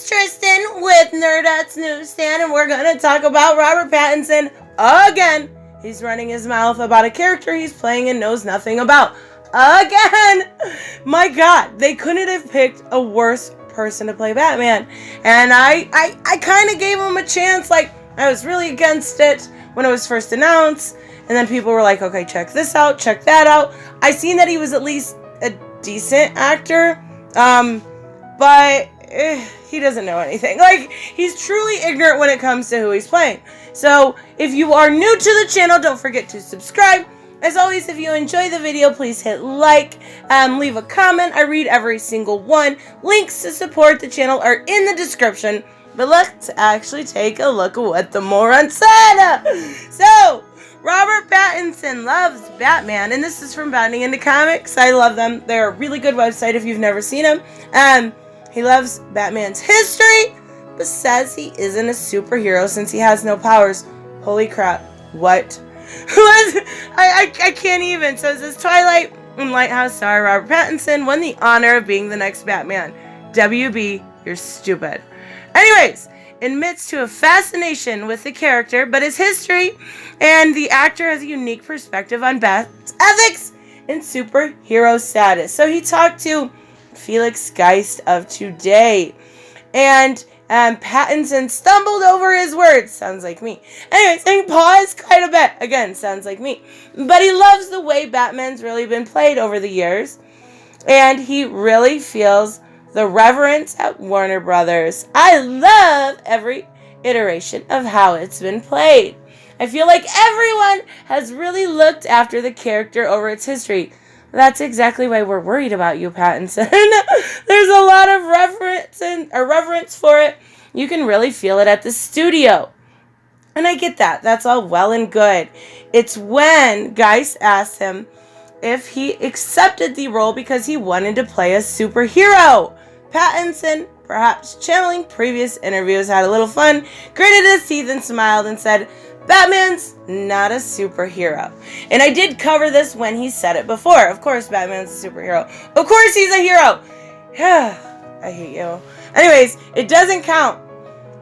it's Tristan with Nerdette's NewsStand, and we're going to talk about Robert Pattinson again. He's running his mouth about a character he's playing and knows nothing about. Again! My God, they couldn't have picked a worse person to play Batman. And I kind of gave him a chance. Like, I was really against it when it was first announced. And then people were like, okay, check this out, check that out. I seen that he was at least a decent actor. But he doesn't know anything. Like, he's truly ignorant when it comes to who he's playing. So, if you are new to the channel, don't forget to subscribe. As always, if you enjoy the video, please hit like, leave a comment. I read every single one. Links to support the channel are in the description. But let's actually take a look at what the moron said. So, Robert Pattinson loves Batman, and this is from Batting Into Comics. I love them. They're a really good website if you've never seen them. He loves Batman's history, but says he isn't a superhero since he has no powers. Holy crap. What? I can't even. So it says Twilight and Lighthouse star Robert Pattinson won the honor of being the next Batman. WB, you're stupid. Anyways, admits to a fascination with the character, but his history and the actor has a unique perspective on Bat's ethics and superhero status. So he talked to Felix Geist of Today, and Pattinson stumbled over his words. Sounds like me. Anyways, and paused quite a bit. Again, sounds like me. But he loves the way Batman's really been played over the years, and he really feels the reverence at Warner Brothers. I love every iteration of how it's been played. I feel like everyone has really looked after the character over its history. That's exactly why we're worried about you, Pattinson. There's a lot of reverence for it. You can really feel it at the studio. And I get that. That's all well and good. It's when Geist asked him if he accepted the role because he wanted to play a superhero. Pattinson, perhaps channeling previous interviews, had a little fun, gritted his teeth and smiled and said, Batman's not a superhero. And I did cover this when he said it before. Of course, Batman's a superhero. Of course he's a hero. I hate you. Anyways, it doesn't count.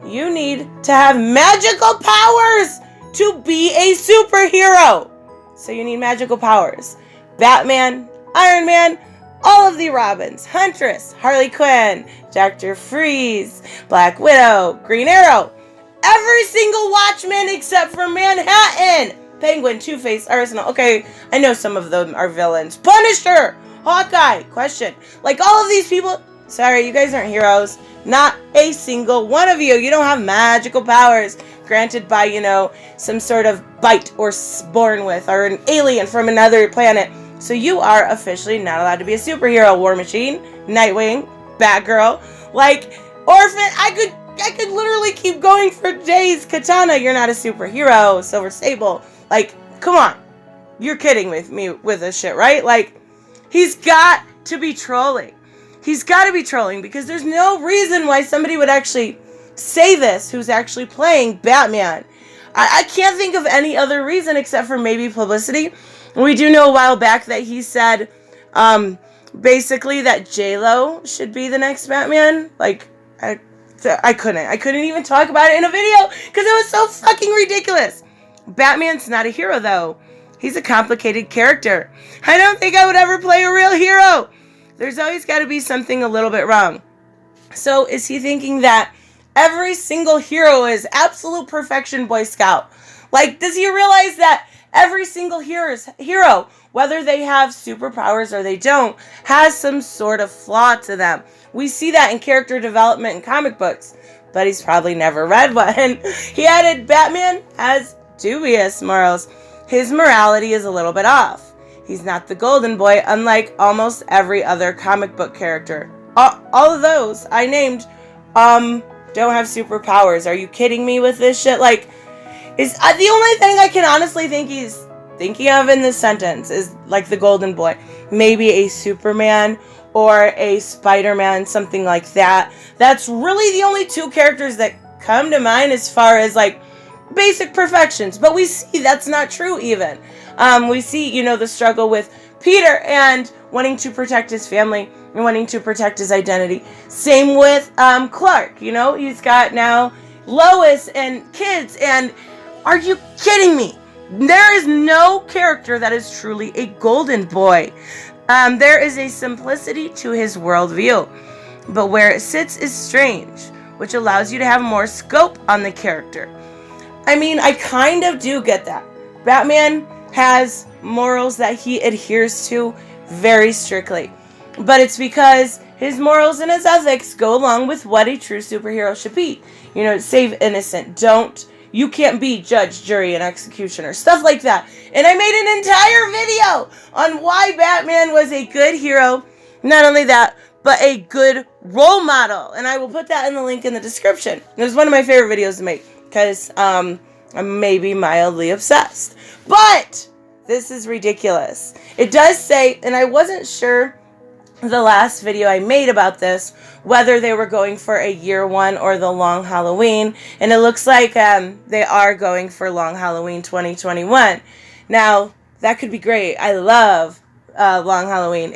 You need to have magical powers to be a superhero. So you need magical powers. Batman, Iron Man, all of the Robins, Huntress, Harley Quinn, Dr. Freeze, Black Widow, Green Arrow. Every single Watchman except for Manhattan. Penguin, Two-Face, Arsenal. Okay, I know some of them are villains. Punisher, Hawkeye. Question. Like all of these people, sorry, you guys aren't heroes. Not a single one of you. You don't have magical powers granted by, some sort of bite or born with or an alien from another planet. So you are officially not allowed to be a superhero. War Machine, Nightwing, Batgirl, like Orphan. I could literally keep going for days. Katana, you're not a superhero. Silver Sable, like, come on. You're kidding with me with this shit, right? Like, he's got to be trolling. He's got to be trolling because there's no reason why somebody would actually say this who's actually playing Batman. I can't think of any other reason except for maybe publicity. We do know a while back that he said, basically that J-Lo should be the next Batman. Like, I couldn't even talk about it in a video because it was so fucking ridiculous. Batman's not a hero, though. He's a complicated character. I don't think I would ever play a real hero. There's always got to be something a little bit wrong. So is he thinking that every single hero is absolute perfection Boy Scout? Like, does he realize that every single hero, whether they have superpowers or they don't, has some sort of flaw to them? We see that in character development in comic books, but he's probably never read one. He added, Batman has dubious morals. His morality is a little bit off. He's not the golden boy, unlike almost every other comic book character. All of those I named don't have superpowers. Are you kidding me with this shit? Like, is the only thing I can honestly think he's thinking of in this sentence is like the golden boy. Maybe a Superman or a Spider-Man, something like that. That's really the only two characters that come to mind as far as like basic perfections. But we see that's not true even. We see, the struggle with Peter and wanting to protect his family and wanting to protect his identity. Same with Clark, you know, he's got now Lois and kids, and are you kidding me? There is no character that is truly a golden boy. There is a simplicity to his worldview, but where it sits is strange, which allows you to have more scope on the character. I mean, I kind of do get that. Batman has morals that he adheres to very strictly, but it's because his morals and his ethics go along with what a true superhero should be. You know, save innocent, you can't be judge, jury, and executioner, stuff like that. And I made an entire video on why Batman was a good hero. Not only that, but a good role model. And I will put that in the link in the description. It was one of my favorite videos to make because I'm maybe mildly obsessed. But this is ridiculous. It does say, and I wasn't sure the last video I made about this, whether they were going for a year one or the long Halloween, and it looks like they are going for long Halloween 2021. Now, that could be great. I love long Halloween.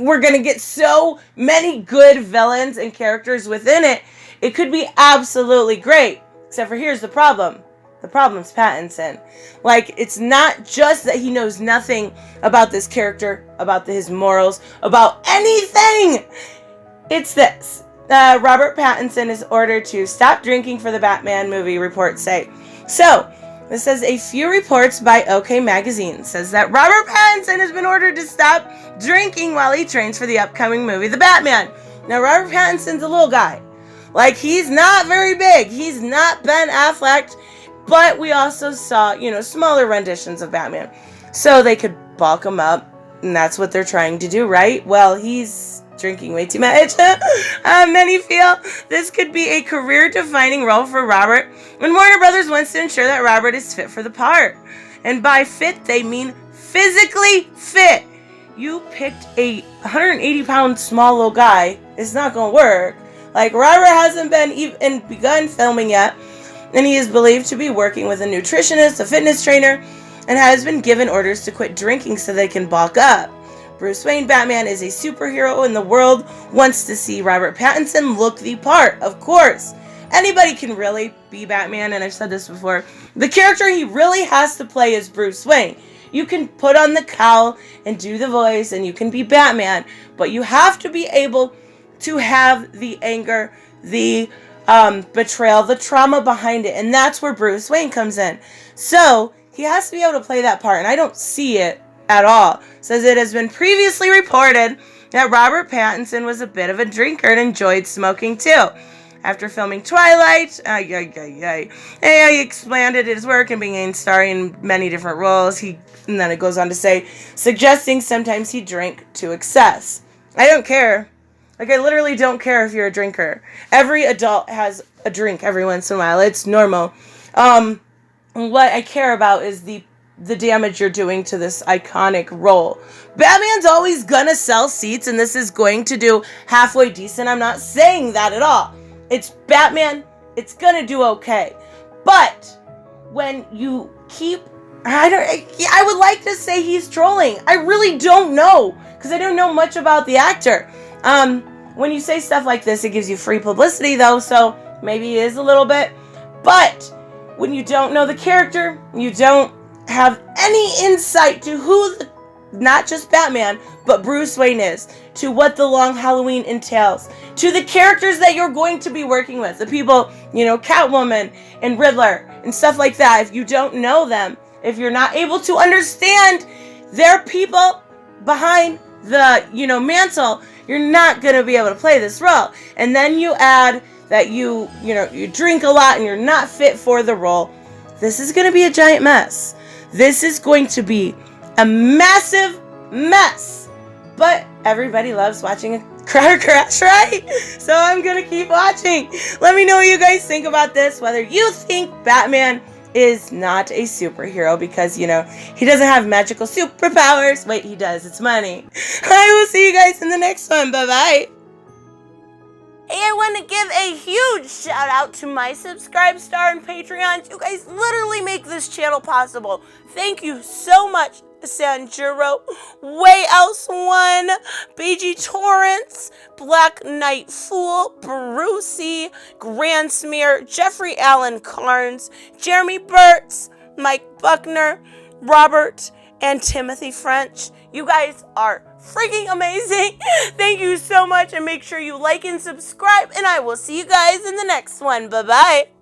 We're going to get so many good villains and characters within it. It could be absolutely great, except for here's the problem. The problem's Pattinson. Like, it's not just that he knows nothing about this character, about his morals, about anything. It's this. Robert Pattinson is ordered to stop drinking for the Batman movie, reports say. So, this says a few reports by OK Magazine says that Robert Pattinson has been ordered to stop drinking while he trains for the upcoming movie, The Batman. Now, Robert Pattinson's a little guy. Like, he's not very big. He's not Ben Affleck. But we also saw, you know, smaller renditions of Batman. So they could bulk him up. And that's what they're trying to do, right? Well, he's drinking way too much. Many feel this could be a career-defining role for Robert. And Warner Brothers wants to ensure that Robert is fit for the part. And by fit, they mean physically fit. You picked a 180-pound small little guy. It's not going to work. Like, Robert hasn't been even begun filming yet. And he is believed to be working with a nutritionist, a fitness trainer, and has been given orders to quit drinking so they can bulk up. Bruce Wayne Batman is a superhero and the world wants to see Robert Pattinson look the part, of course. Anybody can really be Batman, and I've said this before. The character he really has to play is Bruce Wayne. You can put on the cowl and do the voice and you can be Batman, but you have to be able to have the anger, the betrayal, the trauma behind it, and that's where Bruce Wayne comes in. So he has to be able to play that part, and I don't see it at all. It says it has been previously reported that Robert Pattinson was a bit of a drinker and enjoyed smoking too. After filming Twilight, he expanded his work and began starring in many different roles. And then it goes on to say, suggesting sometimes he drank to excess. I don't care. Like, I literally don't care if you're a drinker. Every adult has a drink every once in a while. It's normal. What I care about is the damage you're doing to this iconic role. Batman's always gonna sell seats, and this is going to do halfway decent. I'm not saying that at all. It's Batman. It's gonna do okay. But when you keep... I would like to say he's trolling. I really don't know, because I don't know much about the actor. When you say stuff like this, it gives you free publicity, though, so maybe it is a little bit. But when you don't know the character, you don't have any insight to who, not just Batman, but Bruce Wayne is, to what the long Halloween entails, to the characters that you're going to be working with, the people, you know, Catwoman and Riddler and stuff like that. If you don't know them, if you're not able to understand their people behind the, you know, mantle, you're not going to be able to play this role. And then you add that you drink a lot and you're not fit for the role. This is going to be a giant mess. This is going to be a massive mess. But everybody loves watching a car crash, right? So I'm going to keep watching. Let me know what you guys think about this, whether you think Batman is not a superhero because, you know, he doesn't have magical superpowers. Wait, he does. It's money. I will see you guys in the next one. Bye-bye. Hey, I want to give a huge shout out to my Subscribe Star and Patreons. You guys literally make this channel possible. Thank you so much. Sanjuro, Way Else One, BG Torrance, Black Knight Fool, Brucey, Grand Smear, Jeffrey Allen Carnes, Jeremy Burtz, Mike Buckner, Robert, and Timothy French. You guys are freaking amazing. Thank you so much, and make sure you like and subscribe, and I will see you guys in the next one. Bye-bye.